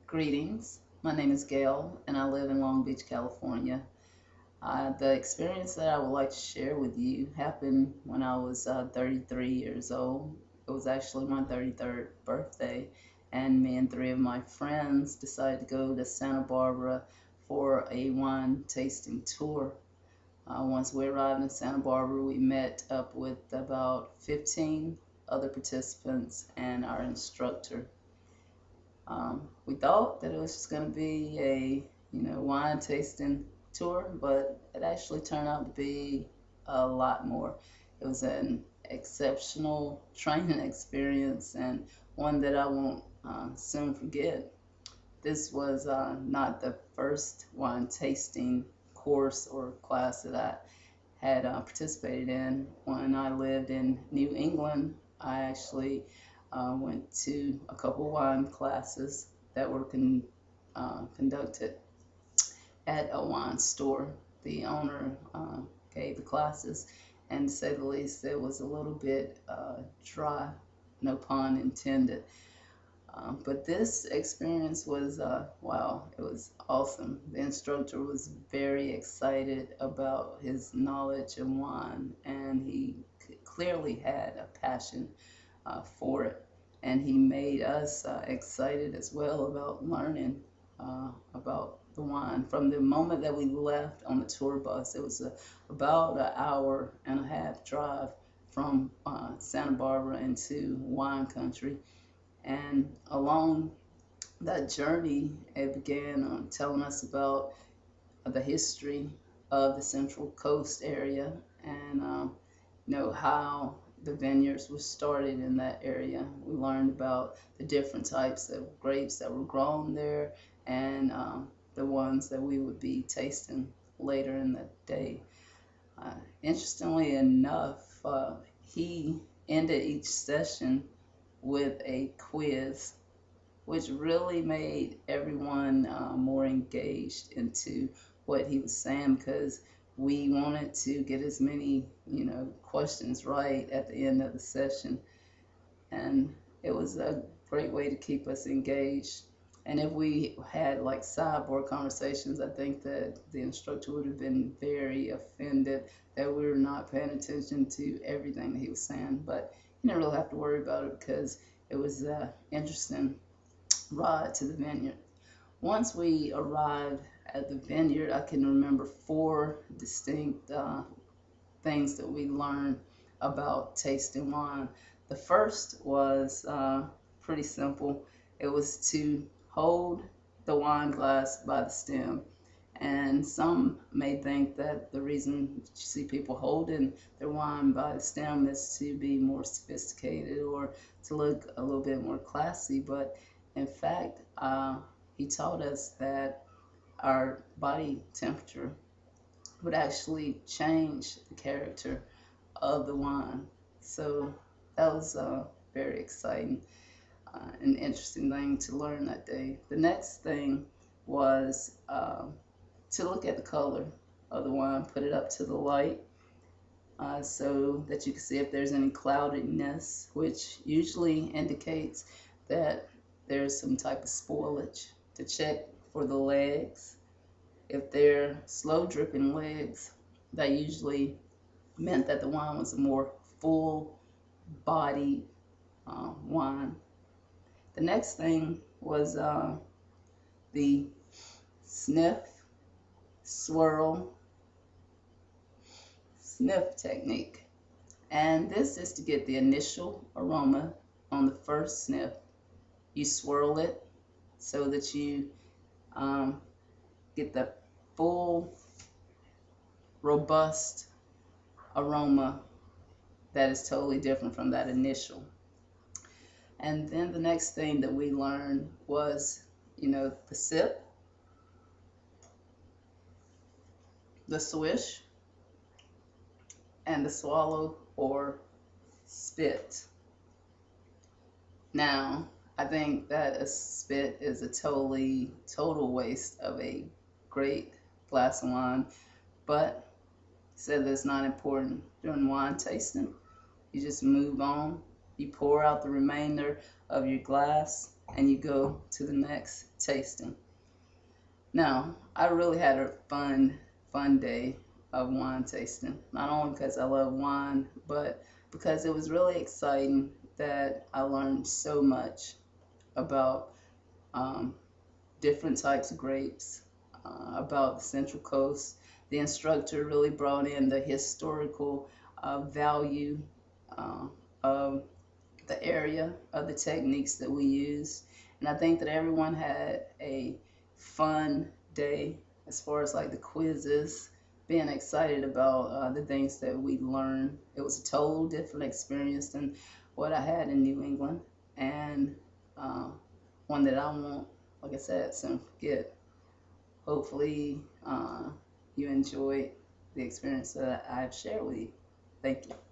Greetings. My name is Gail and I live in Long Beach, California. The experience that I would like to share with you happened when I was 33 years old. It was actually my 33rd birthday, and me and three of my friends decided to go to Santa Barbara for a wine tasting tour. Once we arrived in Santa Barbara, we met up with about 15 other participants and our instructor. We thought that it was just going to be a wine tasting tour, but it actually turned out to be a lot more. It was an exceptional training experience and one that I won't soon forget. This was not the first wine tasting course or class that I had participated in. When I lived in New England, I actually went to a couple wine classes that were conducted at a wine store. The owner gave the classes, and to say the least, it was a little bit dry, no pun intended. But this experience was, wow, it was awesome. The instructor was very excited about his knowledge of wine, and he clearly had a passion for it. And he made us excited as well about learning about the wine. From the moment that we left on the tour bus, it was about an hour and a half drive from Santa Barbara into wine country. And along that journey, it began telling us about the history of the Central Coast area and how the vineyards were started in that area. We learned about the different types of grapes that were grown there and the ones that we would be tasting later in the day. Interestingly enough, he ended each session with a quiz, which really made everyone more engaged into what he was saying, because we wanted to get as many questions right at the end of the session, and it was a great way to keep us engaged. And if we had like sidebar conversations, I think that the instructor would have been very offended that we were not paying attention to everything that he was saying. But you didn't really have to worry about it because it was an interesting ride to the vineyard. Once we arrived at the vineyard, I can remember four distinct things that we learned about tasting wine. The first was pretty simple. It was to hold the wine glass by the stem. And some may think that the reason you see people holding their wine by the stem is to be more sophisticated or to look a little bit more classy. But in fact, he taught us that our body temperature would actually change the character of the wine. So that was very exciting. An interesting thing to learn that day. The next thing was to look at the color of the wine, put it up to the light so that you can see if there's any cloudiness, which usually indicates that there's some type of spoilage. To check for the legs. If they're slow dripping legs, that usually meant that the wine was a more full bodied wine. The next thing was the sniff, swirl, sniff technique. And this is to get the initial aroma on the first sniff. You swirl it so that you get the full, robust aroma that is totally different from that initial. And then the next thing that we learned was, the sip, the swish, and the swallow or spit. Now, I think that a spit is a total waste of a great glass of wine, but said that's not important during wine tasting. You just move on. You pour out the remainder of your glass and you go to the next tasting. Now, I really had a fun day of wine tasting. Not only because I love wine, but because it was really exciting that I learned so much about um, different types of grapes, about the Central Coast. The instructor really brought in the historical value uh, of the area of the techniques that we use. And I think that everyone had a fun day as far as like the quizzes, being excited about the things that we learned. It was a total different experience than what I had in New England, and uh, one that I won't, like I said, soon forget. Hopefully, you enjoyed the experience that I've shared with you. Thank you.